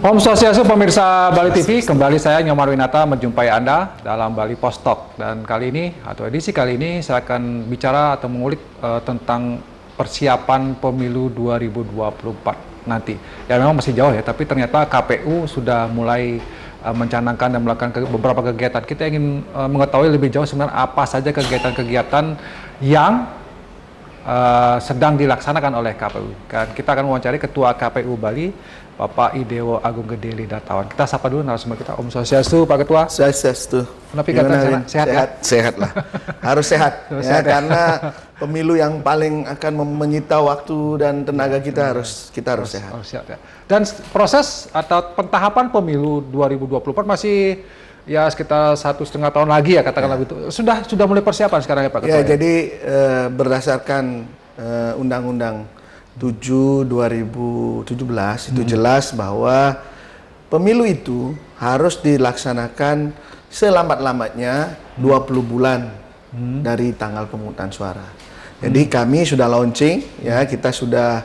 Om Swastiastu pemirsa Bali TV, kembali saya Nyomar Winata menjumpai Anda dalam Bali Post Talk. Dan kali ini, atau edisi kali ini, saya akan bicara atau mengulik tentang persiapan pemilu 2024 nanti. Ya memang masih jauh ya, tapi ternyata KPU sudah mulai mencanangkan dan melakukan beberapa kegiatan. Kita ingin mengetahui lebih jauh sebenarnya apa saja kegiatan-kegiatan yang sedang dilaksanakan oleh KPU. Kita akan wawancari Ketua KPU Bali, Bapak Idewo Agung Gede Lidatawan. Kita sapa dulu narasumber kita. Om Swastiastu, Pak Ketua. Swastiastu. Kenapa kata sehat ya? Sehat lah. Harus sehat. Sehat ya? Karena pemilu yang paling akan menyita waktu dan tenaga kita harus sehat. Harus sehat ya. Dan proses atau pentahapan pemilu 2024 masih ya sekitar 1,5 tahun lagi ya katakanlah begitu. Sudah mulai persiapan sekarang ya Pak Ketua. Ya, jadi berdasarkan Undang-Undang 7/2017 itu jelas bahwa pemilu itu harus dilaksanakan selambat-lambatnya 20 bulan dari tanggal pemungutan suara. Jadi kami sudah launching ya, kita sudah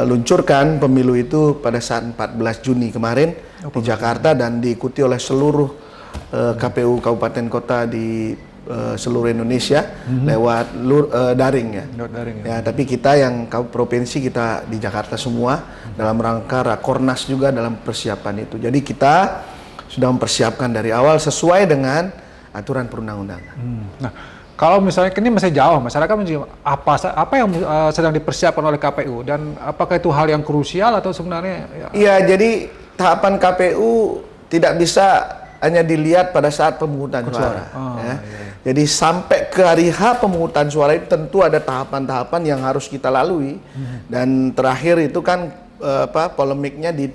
luncurkan pemilu itu pada saat 14 Juni kemarin di Jakarta dan diikuti oleh seluruh KPU kabupaten kota di seluruh Indonesia lewat daring ya. Ya, tapi kita yang provinsi kita di Jakarta semua dalam rangka Rakornas juga dalam persiapan itu. Jadi kita sudah mempersiapkan dari awal sesuai dengan aturan perundang-undangan. Nah, kalau misalnya ini masih jauh, masyarakat apa yang sedang dipersiapkan oleh KPU dan apakah itu hal yang krusial atau sebenarnya? Iya, jadi tahapan KPU tidak bisa hanya dilihat pada saat pemungutan suara. Ya. Iya. Jadi sampai ke hari H pemungutan suara itu tentu ada tahapan-tahapan yang harus kita lalui. Dan terakhir itu kan polemiknya di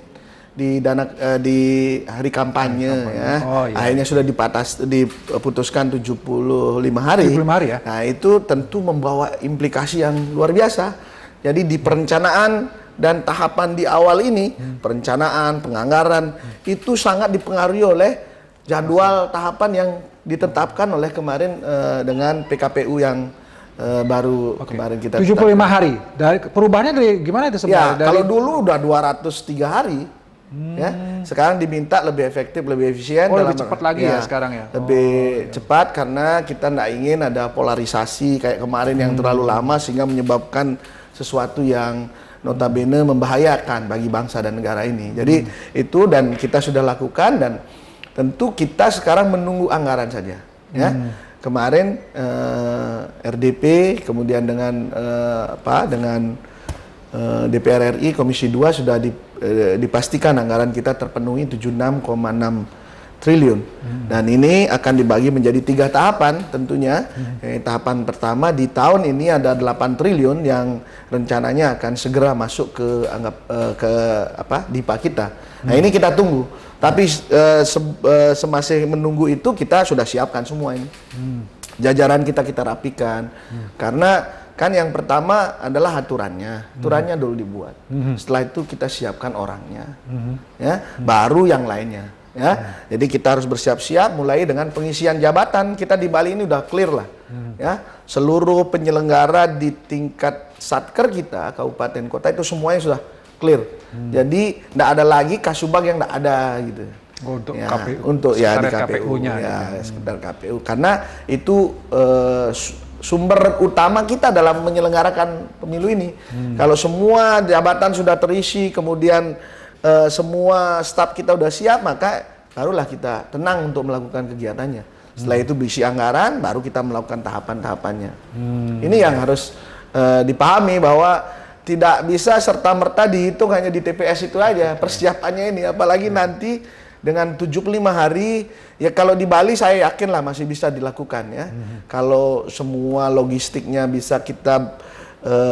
hari kampanye ya. Iya. Akhirnya sudah diputuskan 75 hari. 75 hari ya. Nah, itu tentu membawa implikasi yang luar biasa. Jadi di perencanaan dan tahapan di awal ini, perencanaan, penganggaran itu sangat dipengaruhi oleh jadwal tahapan yang ditetapkan oleh kemarin dengan PKPU yang baru kemarin kita 75 tetapkan. Hari. Dari perubahannya dari gimana itu sebenarnya? Ya, kalau dulu udah 203 hari. Ya, sekarang diminta lebih efektif, lebih efisien. Lebih cepat lagi ya sekarang ya. Lebih cepat karena kita nggak ingin ada polarisasi kayak kemarin yang terlalu lama sehingga menyebabkan sesuatu yang notabene membahayakan bagi bangsa dan negara ini. Jadi itu dan kita sudah lakukan dan tentu kita sekarang menunggu anggaran saja. Ya, kemarin RDP kemudian dengan DPR RI Komisi 2 sudah dipastikan anggaran kita terpenuhi 76,6 triliun dan ini akan dibagi menjadi 3 tahapan tentunya. Tahapan pertama di tahun ini ada 8 triliun yang rencananya akan segera masuk ke DIPA kita. Nah, ini kita tunggu. Tapi semasih menunggu itu kita sudah siapkan semua ini. Jajaran kita rapikan. Karena kan yang pertama adalah aturannya dulu dibuat. Setelah itu kita siapkan orangnya, ya, baru yang lainnya. Ya, jadi kita harus bersiap-siap mulai dengan pengisian jabatan. Kita di Bali ini udah clear lah, ya. Seluruh penyelenggara di tingkat satker kita, kabupaten kota itu semuanya sudah clear. Jadi tidak ada lagi kasubag yang tidak ada gitu. Untuk ya, KPU, untuk ya di KPU-nya, ya, sekedar KPU. Karena itu sumber utama kita dalam menyelenggarakan pemilu ini. Kalau semua jabatan sudah terisi, kemudian semua staf kita udah siap, maka barulah kita tenang untuk melakukan kegiatannya. Setelah itu berisi anggaran, baru kita melakukan tahapan-tahapannya. Ini yang harus dipahami bahwa tidak bisa serta-merta dihitung hanya di TPS itu aja persiapannya ini. Apalagi nanti dengan 75 hari, ya kalau di Bali saya yakin lah masih bisa dilakukan ya. Kalau semua logistiknya bisa kita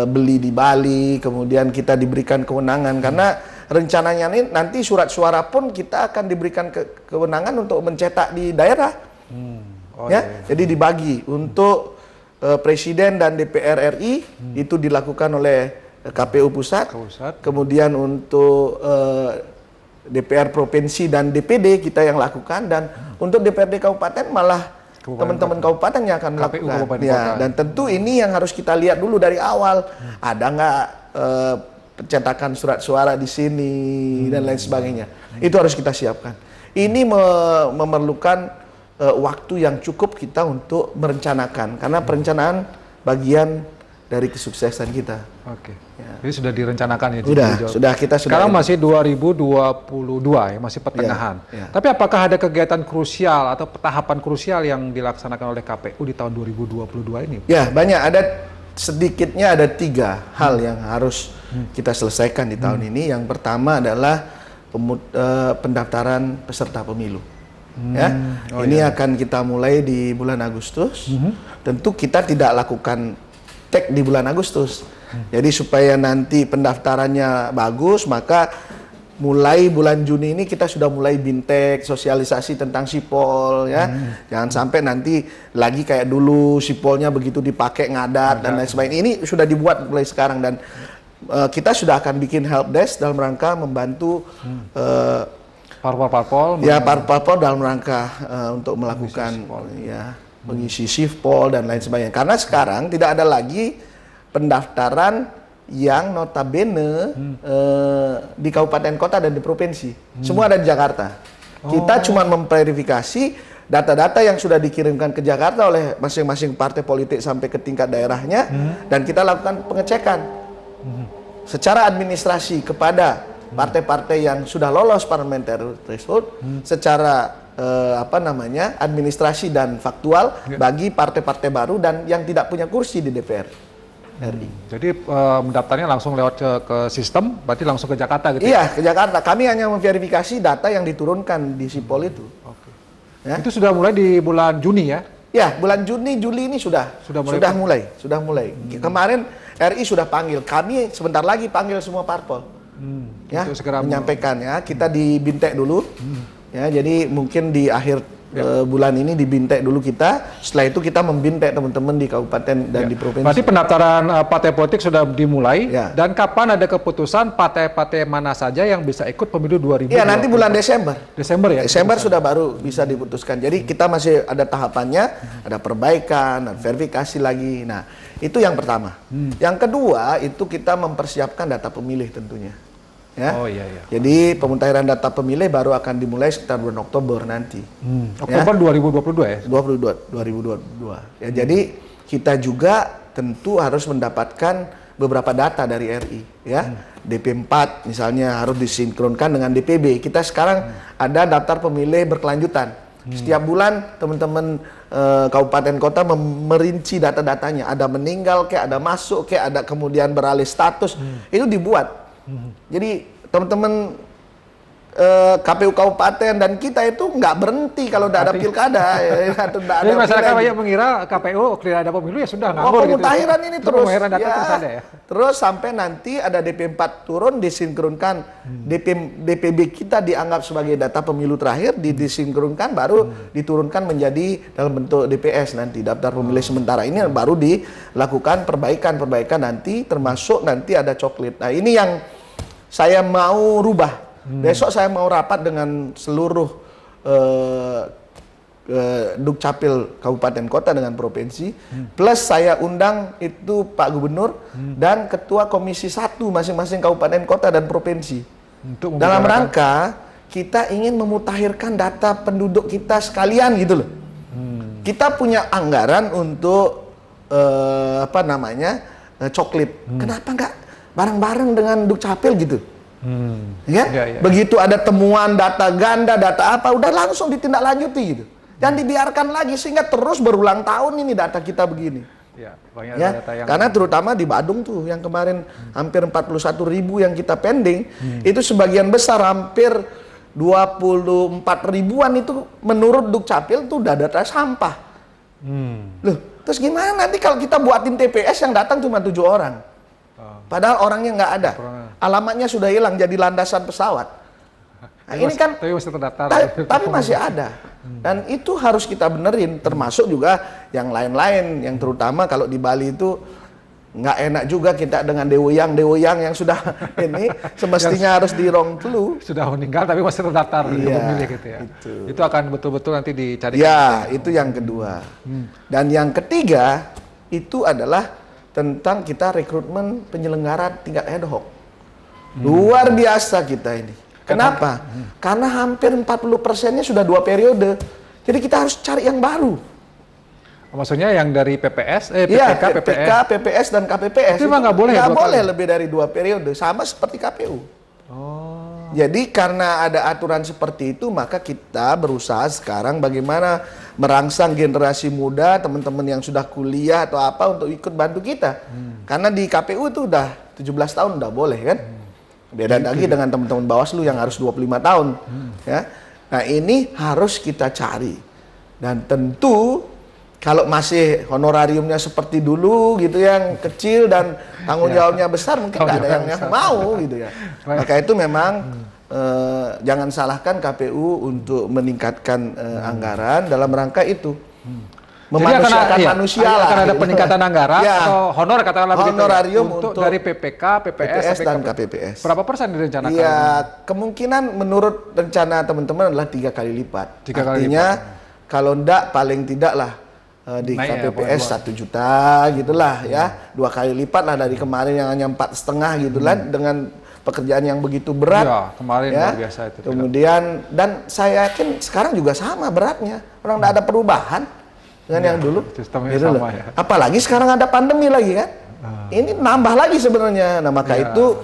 beli di Bali, kemudian kita diberikan kewenangan karena rencananya ini nanti surat suara pun kita akan diberikan kewenangan untuk mencetak di daerah. Jadi dibagi untuk Presiden dan DPR RI itu dilakukan oleh KPU pusat. Kemudian untuk DPR provinsi dan DPD kita yang lakukan dan untuk DPRD kabupaten malah teman-teman kabupaten yang akan melakukan. Ya, dan tentu ini yang harus kita lihat dulu dari awal. Ada nggak pencetakan surat suara di sini dan lain sebagainya. Itu harus kita siapkan. Ini memerlukan waktu yang cukup kita untuk merencanakan, karena perencanaan bagian dari kesuksesan kita. Oke. Jadi sudah direncanakan ya? Sudah kita sudah. Sekarang masih 2022 ya, masih pertengahan. Tapi apakah ada kegiatan krusial atau tahapan krusial yang dilaksanakan oleh KPU di tahun 2022 ini? Ya, banyak. Sedikitnya ada 3 hal yang harus kita selesaikan di tahun ini. Yang pertama adalah pendaftaran peserta pemilu. Ini akan kita mulai di bulan Agustus. Tentu kita tidak lakukan tag di bulan Agustus. Jadi supaya nanti pendaftarannya bagus, maka mulai bulan Juni ini kita sudah mulai bintek, sosialisasi tentang sipol ya. Jangan sampai nanti lagi kayak dulu sipolnya begitu dipakai ngadat dan lain sebagainya. Ini sudah dibuat mulai sekarang, dan kita sudah akan bikin help desk dalam rangka membantu parpol dalam rangka untuk melakukan mengisi sipol dan lain sebagainya. Karena sekarang tidak ada lagi pendaftaran yang notabene di kabupaten kota dan di provinsi. Semua ada di Jakarta. Kita cuma memverifikasi data-data yang sudah dikirimkan ke Jakarta oleh masing-masing partai politik sampai ke tingkat daerahnya, dan kita lakukan pengecekan secara administrasi kepada partai-partai yang sudah lolos parliamentary threshold, secara administrasi dan faktual bagi partai-partai baru dan yang tidak punya kursi di DPR RI. Jadi mendaftarnya langsung lewat ke sistem, berarti langsung ke Jakarta gitu? Iya, ke Jakarta. Kami hanya memverifikasi data yang diturunkan di sipol itu. Ya? Itu sudah mulai di bulan Juni ya? Ya, bulan Juni, Juli ini sudah mulai. Kemarin RI sudah panggil, kami sebentar lagi panggil semua parpol. Menyampaikan ya, kita di bintek dulu. Ya, jadi mungkin di akhir bulan ini dibintek dulu kita. Setelah itu kita membintek teman-teman di kabupaten dan di provinsi. Berarti pendaftaran partai politik sudah dimulai. Dan kapan ada keputusan partai-partai mana saja yang bisa ikut pemilu 2020? Ya, nanti bulan Desember. Desember ya? Desember sudah baru bisa diputuskan. Jadi kita masih ada tahapannya, ada perbaikan, ada verifikasi lagi. Nah, itu yang pertama. Yang kedua itu kita mempersiapkan data pemilih tentunya. Ya. Jadi pemutahiran data pemilih baru akan dimulai sekitar bulan Oktober nanti. Oktober 2022 ya? 2022. Ya, jadi kita juga tentu harus mendapatkan beberapa data dari RI. Ya, DP4 misalnya harus disinkronkan dengan DPB. Kita sekarang ada daftar pemilih berkelanjutan. Setiap bulan teman-teman kabupaten kota merinci data-datanya. Ada meninggal, ada masuk, ada kemudian beralih status. Itu dibuat. Jadi teman-teman KPU kabupaten dan kita itu nggak berhenti kalau tidak ada pilkada. Jadi masyarakat banyak mengira KPU tidak ada pemilu ya sudah nganggur gitu. Pemutahiran ini terus. Data terus ada ya. Terus sampai nanti ada DP4 turun disinkronkan, DPB kita dianggap sebagai data pemilu terakhir, disinkronkan baru diturunkan menjadi dalam bentuk DPS nanti, daftar pemilih sementara. Ini baru dilakukan perbaikan nanti, termasuk nanti ada coklit. Nah, ini yang saya mau rubah. Besok saya mau rapat dengan seluruh Dukcapil Kabupaten Kota dengan Provinsi, plus saya undang itu Pak Gubernur dan Ketua Komisi 1 masing-masing Kabupaten Kota dan Provinsi. Dalam rangka kita ingin memutakhirkan data penduduk kita sekalian gitu loh. Kita punya anggaran untuk coklit. Kenapa nggak bareng-bareng dengan Dukcapil gitu? Begitu ada temuan data ganda, data apa, udah langsung ditindaklanjuti gitu. Dan dibiarkan lagi sehingga terus berulang tahun ini data kita begini. Data yang karena terutama di Badung tuh yang kemarin hampir 41.000 yang kita pending, itu sebagian besar hampir 24 ribuan itu menurut Dukcapil tuh udah data sampah. Loh, terus gimana nanti kalau kita buatin TPS yang datang cuma 7 orang? Padahal orangnya nggak ada, alamatnya sudah hilang jadi landasan pesawat. Nah, ini kan tapi masih terdaftar, tapi masih ada, dan itu harus kita benerin. Termasuk juga yang lain-lain, yang terutama kalau di Bali itu nggak enak juga kita dengan dewoyang yang sudah ini semestinya harus di Rongtelu sudah meninggal tapi masih terdaftar pemilih gitu ya. Itu akan betul-betul nanti dicari. Ya, itu yang kedua. Dan yang ketiga itu adalah tentang kita rekrutmen penyelenggara tingkat ad hoc. Luar biasa kita ini. Kenapa? Karena hampir 40%-nya sudah 2 periode. Jadi kita harus cari yang baru. Maksudnya yang dari PPS, Iya, PPK, PPK, PPS dan KPPS. Itu memang nggak boleh ya, Nggak 2 boleh kali? lebih dari 2 periode, sama seperti KPU. Oh. Jadi karena ada aturan seperti itu, maka kita berusaha sekarang bagaimana merangsang generasi muda, teman-teman yang sudah kuliah atau apa untuk ikut bantu kita. Karena di KPU itu udah 17 tahun udah boleh kan. Beda lagi dengan teman-teman Bawaslu yang harus 25 tahun. Ya. Nah ini harus kita cari. Dan tentu kalau masih honorariumnya seperti dulu gitu yang kecil dan tanggung jawabnya besar, mungkin nggak ada yang mau gitu ya. Maka itu memang jangan salahkan KPU untuk meningkatkan anggaran dalam rangka itu. Memanusiakan manusia lah. Akan ada gitu. peningkatan anggaran Ya. atau honor katakanlah begitu ya, Honorarium untuk untuk dari PPK, PPS, PPS dan sampai KPPS. Berapa persen direncanakan? Iya, kemungkinan menurut rencana teman-teman adalah 3 kali lipat. 3 kali Artinya kalau enggak paling tidak lah di Naik ya, KPPS 1 juta gitulah ya, 2 kali lipat lah dari kemarin yang hanya 4,5 gitu lah dengan pekerjaan yang begitu berat. Iya, kemarin ya. luar biasa itu. Kemudian dan saya yakin sekarang juga sama beratnya, orang enggak ada perubahan dengan yang dulu. Sistemnya Gitu sama loh. ya. Apalagi sekarang ada pandemi lagi kan. Ini nambah lagi sebenarnya. Nah maka itu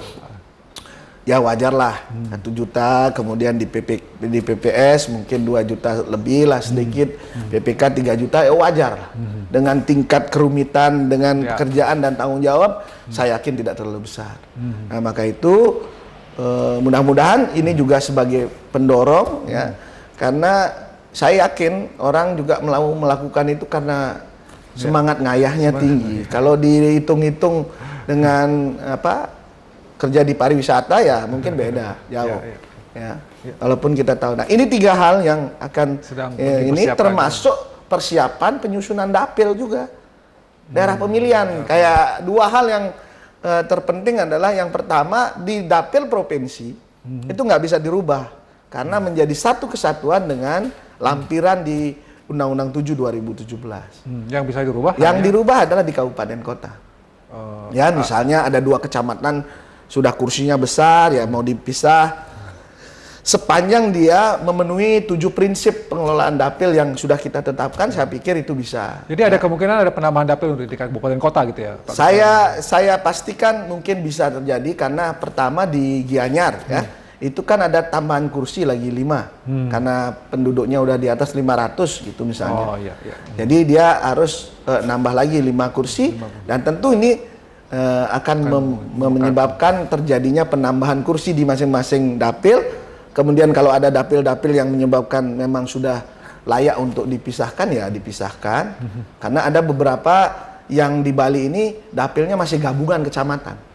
ya wajar lah 1 juta, kemudian di PPS mungkin 2 juta lebih lah sedikit, PPK 3 juta ya wajar lah. Dengan tingkat kerumitan, dengan pekerjaan dan tanggung jawab, saya yakin tidak terlalu besar. Nah maka itu mudah-mudahan ini juga sebagai pendorong ya, karena saya yakin orang juga melakukan itu karena semangat ngayahnya tinggi. Kalau dihitung-hitung dengan apa kerja di pariwisata ya mungkin beda jauh. Ya. Walaupun kita tahu. Nah ini 3 hal yang akan ini termasuk persiapan penyusunan dapil juga daerah pemilihan. Kayak 2 hal yang terpenting adalah yang pertama di dapil provinsi itu nggak bisa dirubah karena menjadi satu kesatuan dengan lampiran di Undang-Undang 7 2017. Yang bisa dirubah? Yang dirubah adalah di kabupaten kota. Ya misalnya ada 2 kecamatan sudah kursinya besar ya mau dipisah sepanjang dia memenuhi 7 prinsip pengelolaan dapil yang sudah kita tetapkan, saya pikir itu bisa. Jadi ada kemungkinan ada penambahan dapil di kabupaten kota gitu ya, Pak? Saya pastikan mungkin bisa terjadi karena pertama di Gianyar ya. Itu kan ada tambahan kursi lagi 5 karena penduduknya udah di atas 500 gitu misalnya. Jadi dia harus nambah lagi 5 kursi dan tentu ini akan menyebabkan terjadinya penambahan kursi di masing-masing dapil. Kemudian kalau ada dapil-dapil yang menyebabkan memang sudah layak untuk dipisahkan ya dipisahkan. Karena ada beberapa yang di Bali ini dapilnya masih gabungan kecamatan.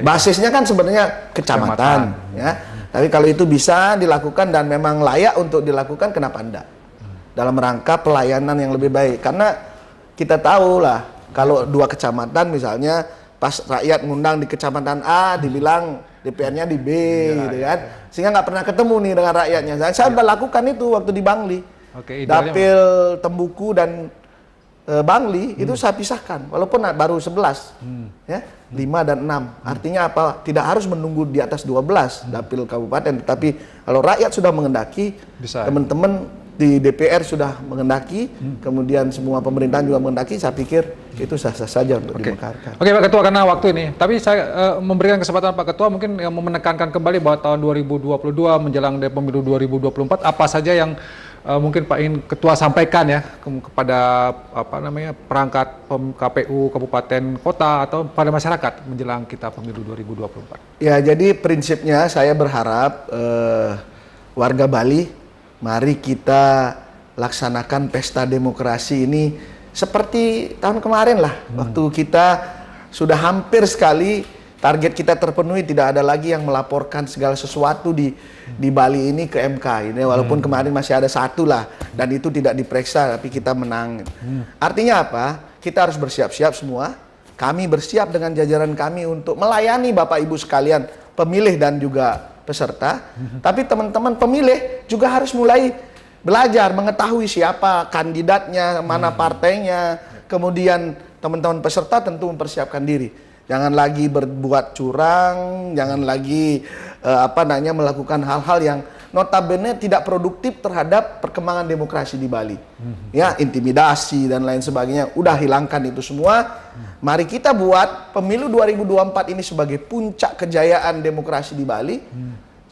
Basisnya kan sebenarnya kecamatan. Ya. Tapi kalau itu bisa dilakukan dan memang layak untuk dilakukan, kenapa enggak? Dalam rangka pelayanan yang lebih baik. Karena kita tahu lah, kalau 2 kecamatan misalnya, pas rakyat ngundang di kecamatan A, dibilang DPR-nya di B, gitu kan. Sehingga nggak pernah ketemu nih dengan rakyatnya. Saya udah lakukan itu waktu di Bangli. Dapil Tembuku dan Bangli itu saya pisahkan, walaupun baru 11, ya 5 dan 6. Artinya apa? Tidak harus menunggu di atas 12 dapil kabupaten, tetapi kalau rakyat sudah mengendaki, teman-teman di DPR sudah mengendaki, kemudian semua pemerintahan juga mengendaki, saya pikir itu sah-sah saja untuk dimekarkan. Oke Pak Ketua, karena waktu ini, tapi saya memberikan kesempatan Pak Ketua mungkin yang menekankan kembali bahwa tahun 2022 menjelang dari pemilu 2024 apa saja yang mungkin Pak ingin Ketua sampaikan ya kepada apa namanya perangkat KPU kabupaten kota atau pada masyarakat menjelang kita pemilu 2024. Ya, jadi prinsipnya saya berharap warga Bali, mari kita laksanakan pesta demokrasi ini seperti tahun kemarin lah, waktu kita sudah hampir sekali target kita terpenuhi, tidak ada lagi yang melaporkan segala sesuatu di Bali ini ke MK ini, walaupun kemarin masih ada 1 lah dan itu tidak diperiksa tapi kita menang. Artinya apa? Kita harus bersiap-siap semua. Kami bersiap dengan jajaran kami untuk melayani Bapak Ibu sekalian, pemilih dan juga peserta. Tapi teman-teman pemilih juga harus mulai belajar mengetahui siapa kandidatnya, mana partainya. Kemudian teman-teman peserta tentu mempersiapkan diri. Jangan lagi berbuat curang, jangan lagi melakukan hal-hal yang notabene tidak produktif terhadap perkembangan demokrasi di Bali. Ya, intimidasi dan lain sebagainya. Udah hilangkan itu semua. Mari kita buat pemilu 2024 ini sebagai puncak kejayaan demokrasi di Bali.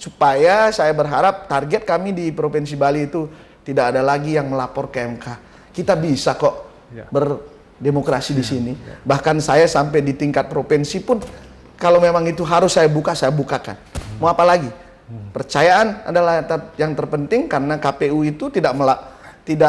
Supaya saya berharap target kami di Provinsi Bali itu tidak ada lagi yang melapor ke MK. Kita bisa kok berdemokrasi di sini. Bahkan saya sampai di tingkat provinsi pun, kalau memang itu harus saya buka, saya bukakan. Mau apa lagi? Percayaan adalah yang terpenting, karena KPU itu tidak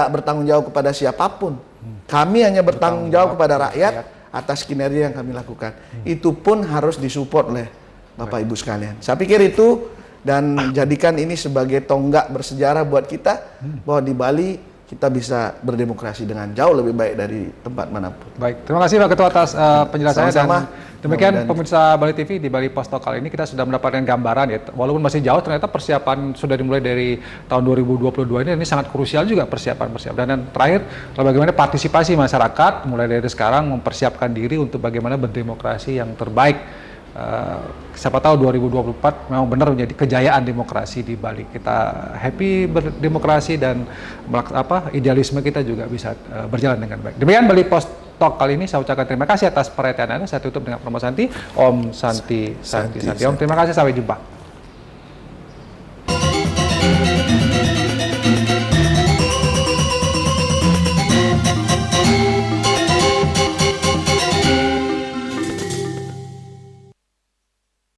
bertanggung jawab kepada siapapun. Kami hanya bertanggung jawab kepada rakyat atas kinerja yang kami lakukan. Itu pun harus disupport oleh Bapak Ibu sekalian. Saya pikir itu, dan jadikan ini sebagai tonggak bersejarah buat kita, bahwa di Bali kita bisa berdemokrasi dengan jauh lebih baik dari tempat manapun. Baik, terima kasih Pak Ketua atas penjelasannya. Sama-sama. Dan demikian pemirsa Bali TV, di Bali Post Talk kali ini kita sudah mendapatkan gambaran ya, walaupun masih jauh, ternyata persiapan sudah dimulai dari tahun 2022 ini sangat krusial juga persiapan. Dan terakhir, bagaimana partisipasi masyarakat mulai dari sekarang mempersiapkan diri untuk bagaimana berdemokrasi yang terbaik. Siapa tahu 2024 memang benar menjadi kejayaan demokrasi di Bali. Kita happy berdemokrasi dan idealisme kita juga bisa berjalan dengan baik. Demikian Bali Post Talk kali ini, saya ucapkan terima kasih atas perhatian Anda. Saya tutup dengan promo Santi. Om Santi. Om, terima kasih, sampai jumpa.